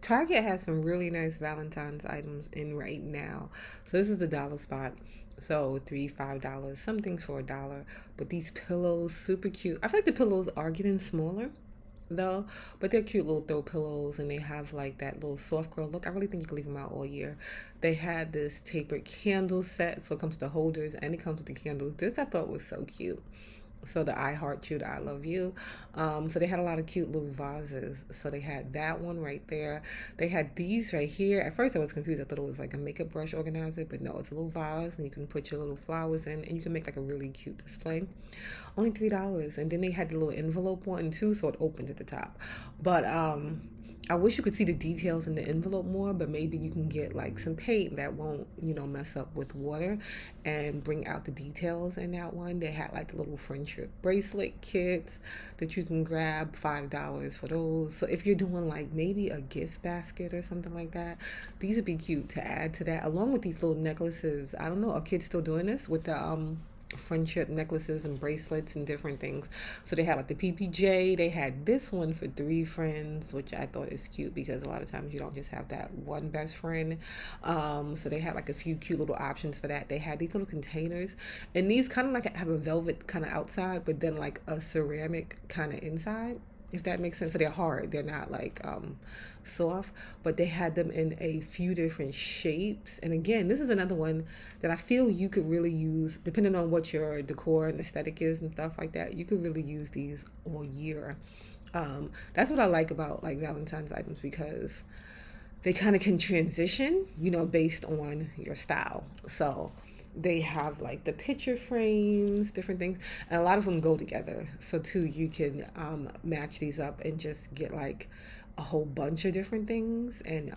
Target has some really nice Valentine's items in right now. So this is the dollar spot. So $3, $5, some things for $1. But these pillows, super cute. I feel like the pillows are getting smaller though, but they're cute little throw pillows and they have like that little soft curl look. I really think you can leave them out all year. They had this tapered candle set, so it comes with the holders and it comes with the candles. This I thought was so cute. So the I heart you, the I love you. So they had a lot of cute little vases. So they had that one right there. They had these right here. At first I was confused. I thought it was like a makeup brush organizer, but no, it's a little vase and you can put your little flowers in and you can make like a really cute display. Only $3. And then they had the little envelope one too, so it opened at the top. But I wish you could see the details in the envelope more, but maybe you can get like some paint that won't, mess up with water and bring out the details in that one. They had like the little friendship bracelet kits that you can grab, $5 for those. So if you're doing like maybe a gift basket or something like that, these would be cute to add to that, along with these little necklaces. I don't know, are kids still doing this with the friendship necklaces and bracelets and different things. So they had like the PPJ. They had this one for three friends, which I thought is cute because a lot of times you don't just have that one best friend. So they had like a few cute little options for that. They had these little containers, and these kind of like have a velvet kind of outside, but then like a ceramic kind of inside, if that makes sense. So they're hard, they're not like soft, but they had them in a few different shapes. And again, this is another one that I feel you could really use depending on what your decor and aesthetic is and stuff like that. You could really use these all year. That's what I like about like Valentine's items, because they kind of can transition, based on your style. So they have like the picture frames, different things, and a lot of them go together. So too, you can match these up and just get like a whole bunch of different things and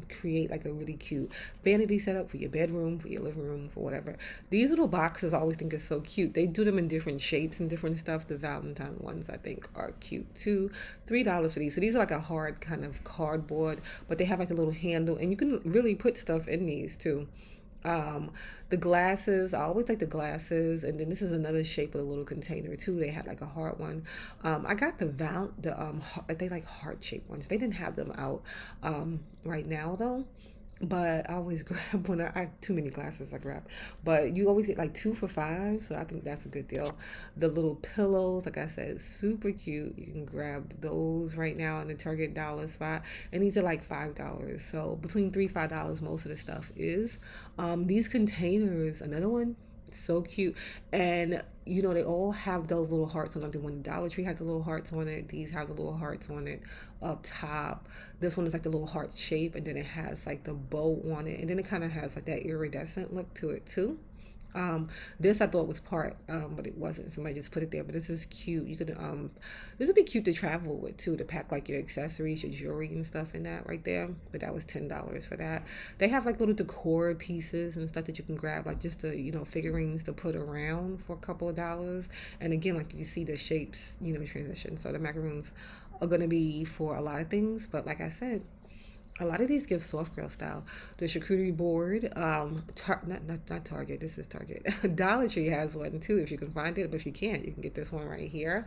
create like a really cute vanity setup for your bedroom, for your living room, for whatever. These little boxes I always think is so cute. They do them in different shapes and different stuff. The Valentine ones I think are cute too. $3 for these. So these are like a hard kind of cardboard, but they have like a little handle and you can really put stuff in these too. um the glasses, I always like the glasses. And then this is another shape of a little container too. They had like a heart one. I got they like heart shaped ones. They didn't have them out right now though, but I always grab when I have too many glasses I grab. But you always get like two for $5, so I think that's a good deal. The little pillows, like I said, super cute. You can grab those right now in the Target dollar spot, and these are like $5. So between $3 $5 most of the stuff is. These containers, another one, so cute. And they all have those little hearts on them. The one Dollar Tree has the little hearts on it. These have the little hearts on it up top. This one is like the little heart shape, and then it has like the bow on it, and then it kind of has like that iridescent look to it too. This I thought was part, but it wasn't. Somebody just put it there. But this is cute. You could this would be cute to travel with too, to pack like your accessories, your jewelry and stuff in that right there. But that was $10 for that. They have like little decor pieces and stuff that you can grab, like just the figurines to put around for a couple of dollars. And again, like you see the shapes, transition. So the macaroons are gonna be for a lot of things. But like I said, a lot of these give soft girl style. The charcuterie board, not Target. This is Target. Dollar Tree has one too, if you can find it. But if you can't, you can get this one right here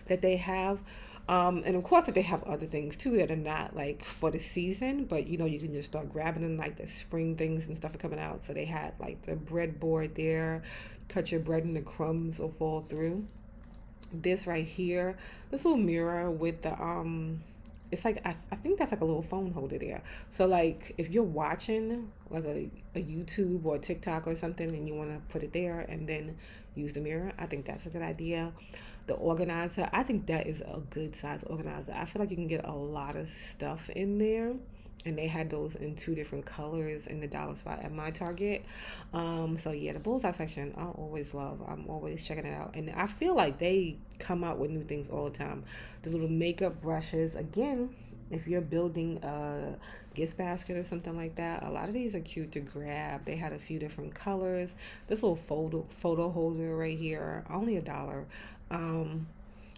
that they have. And of course, that they have other things too that are not like for the season, but you can just start grabbing them, like the spring things and stuff are coming out. So they had like the bread board there. Cut your bread and the crumbs will fall through. This right here, this little mirror with the it's like I think that's like a little phone holder there. So like if you're watching like a YouTube or a TikTok or something and you want to put it there and then use the mirror, I think that's a good idea. The organizer, I think that is a good size organizer. I feel like you can get a lot of stuff in there. And they had those in two different colors in the dollar spot at my Target. So yeah, the bullseye section I always love. I'm always checking it out, and I feel like they come out with new things all the time. The little makeup brushes, again, if you're building a gift basket or something like that, a lot of these are cute to grab. They had a few different colors. This little photo holder right here, only $1.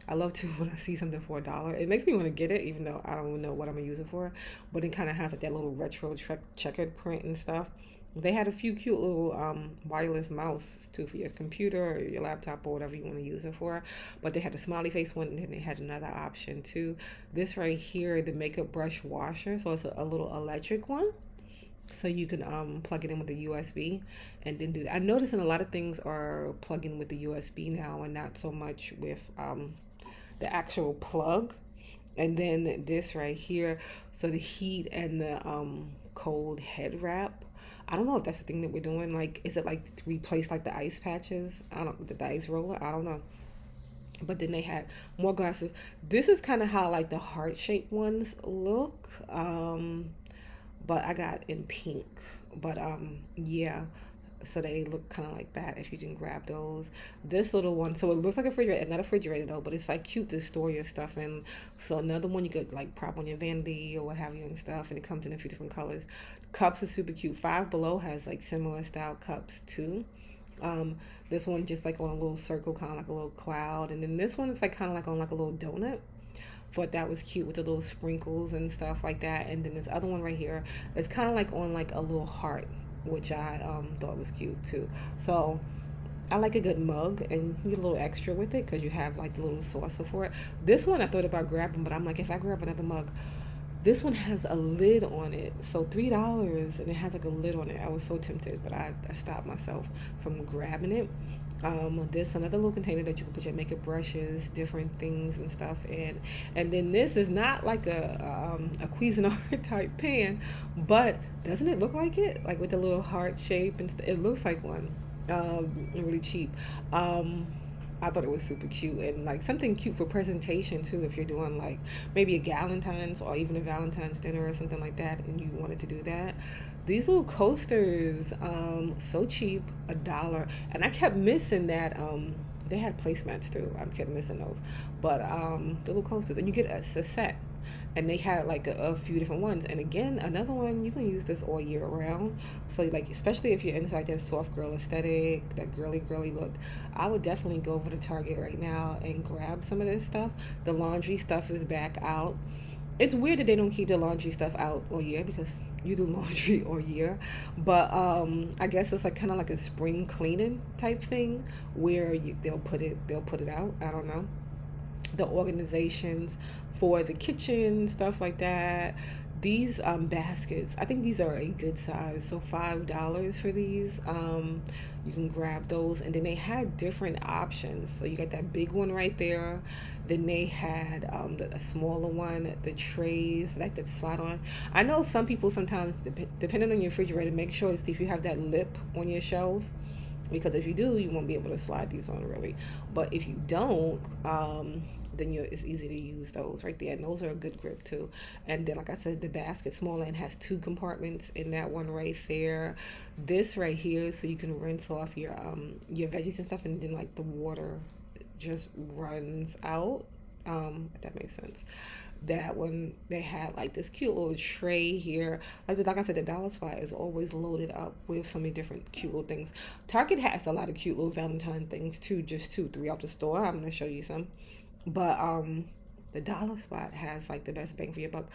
I love to when I see something for $1. It makes me want to get it, even though I don't even know what I'm gonna use it for. But it kind of has like that little retro checkered print and stuff. They had a few cute little wireless mouse too for your computer or your laptop or whatever you want to use it for. But they had a smiley face one, and then they had another option too. This right here, the makeup brush washer. So it's a little electric one, so you can plug it in with the USB and then do that. I'm noticing a lot of things are plugging with the USB now and not so much with the actual plug. And then this right here, so the heat and the cold head wrap. I don't know if that's the thing that we're doing. Like, is it like to replace like the ice patches? I don't, the ice roller. I don't know. But then they had more glasses. This is kind of how like the heart shaped ones look. But I got in pink. But yeah, so they look kind of like that if you can grab those. This little one, so it looks like a refrigerator, not a refrigerator though, but it's like cute to store your stuff in. So another one you could like prop on your vanity or what have you and stuff, and it comes in a few different colors. Cups are super cute. Five Below has like similar style cups too. um this one just like on a little circle, kind of like a little cloud, and then this one is like kind of like on like a little donut. Thought that was cute with the little sprinkles and stuff like that. And then this other one right here is kind of like on like a little heart, which I thought was cute too. So I like a good mug, and you get a little extra with it because you have like the little saucer for it. This one I thought about grabbing, but I'm like, if I grab another mug, this one has a lid on it. So $3, and it has like a lid on it. I was so tempted, but I stopped myself from grabbing it. This another little container that you can put your makeup brushes, different things and stuff in. And then this is not like a Cuisinart type pan, but doesn't it look like it? Like with the little heart shape and it looks like one. Really cheap. I thought it was super cute, and like something cute for presentation too. If you're doing like maybe a Galentine's or even a Valentine's dinner or something like that, and you wanted to do that, these little coasters, so cheap, $1. And I kept missing that. They had placemats too. I kept missing those, but the little coasters, and you get a set, and they had like a few different ones. And again, another one, you can use this all year round. So like, especially if you're into like that soft girl aesthetic, that girly look, I would definitely go over to Target right now and grab some of this stuff. The laundry stuff is back out. It's weird that they don't keep the laundry stuff out all year, because you do laundry all year. But I guess it's like kind of like a spring cleaning type thing where they'll put it out. I don't know. The organizations for the kitchen, stuff like that. These baskets, I think these are a good size. So $5 for these. You can grab those, and then they had different options. So you got that big one right there. Then they had a smaller one, the trays like that slide on. I know some people sometimes, depending on your refrigerator, make sure to see if you have that lip on your shelf, because if you do, you won't be able to slide these on really. But if you don't, then it's easy to use those right there, and those are a good grip too. And then, like I said, the basket smaller and has two compartments in that one right there. This right here, so you can rinse off your veggies and stuff, and then like the water just runs out. If that makes sense. That one, they had like this cute little tray here. Like I said, the dollar spot is always loaded up with so many different cute little things. Target has a lot of cute little Valentine things too, just throughout the store. I'm gonna show you some. But the dollar spot has like the best bang for your buck.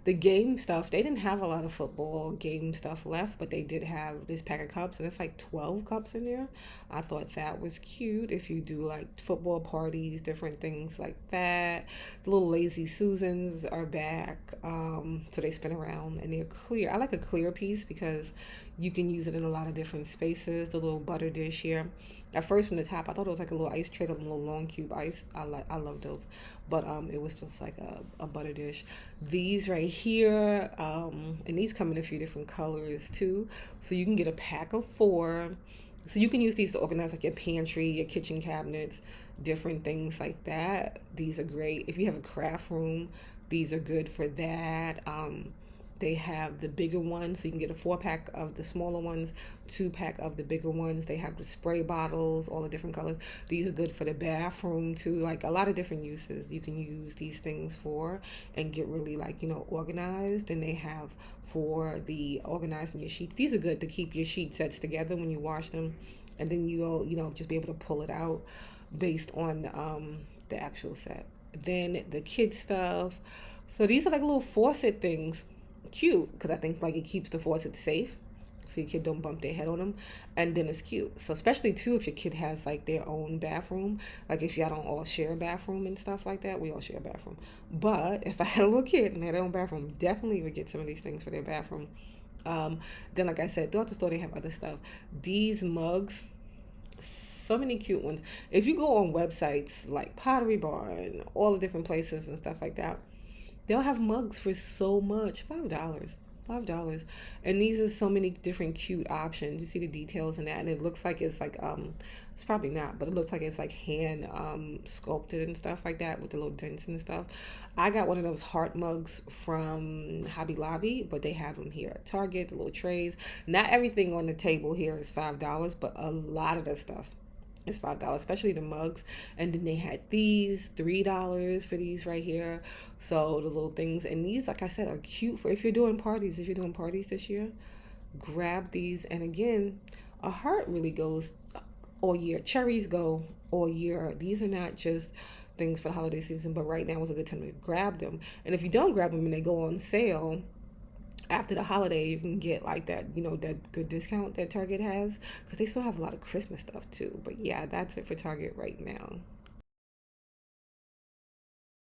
The game stuff, they didn't have a lot of football game stuff left, but they did have this pack of cups, and it's like 12 cups in there. I thought that was cute if you do like football parties, different things like that. The little lazy Susans are back. So they spin around and they're clear. I like a clear piece because you can use it in a lot of different spaces. The little butter dish here. At first, from the top, I thought it was like a little ice tray, a little long cube ice. I love those, but it was just like a butter dish. These right here, and these come in a few different colors too. So you can get a pack of 4. So you can use these to organize like your pantry, your kitchen cabinets, different things like that. These are great if you have a craft room. These are good for that. They have the bigger ones, so you can get a 4-pack of the smaller ones, 2-pack of the bigger ones. They have the spray bottles, all the different colors. These are good for the bathroom too, like a lot of different uses you can use these things for and get really like, organized. And they have for the organizing your sheets. These are good to keep your sheet sets together when you wash them, and then you'll, just be able to pull it out based on the actual set. Then the kid stuff. So these are like little faucet things. Cute, because I think like it keeps the faucet safe, so your kid don't bump their head on them. And then it's cute, so especially too if your kid has like their own bathroom, like if y'all don't all share a bathroom and stuff like that. We all share a bathroom, but if I had a little kid and they had their own bathroom, definitely would get some of these things for their bathroom. Then like I said, throughout the store they have other stuff. These mugs, so many cute ones. If you go on websites like Pottery Barn, all the different places and stuff like that, they'll have mugs for so much, $5, $5. And these are so many different cute options. You see the details in that, and it looks like it's like it's probably not, but it looks like it's like hand sculpted and stuff like that with the little dents and stuff. I got one of those heart mugs from Hobby Lobby, but they have them here at Target, the little trays. Not everything on the table here is $5, but a lot of the stuff is $5, especially the mugs. And then they had these $3 for these right here. So the little things, and these, like I said, are cute for if you're doing parties. If you're doing parties this year, grab these. And again, a heart really goes all year. Cherries go all year. These are not just things for the holiday season, but right now is a good time to grab them. And if you don't grab them and they go on sale after the holiday, you can get like that, that good discount that Target has, because they still have a lot of Christmas stuff too. But yeah, that's it for Target right now.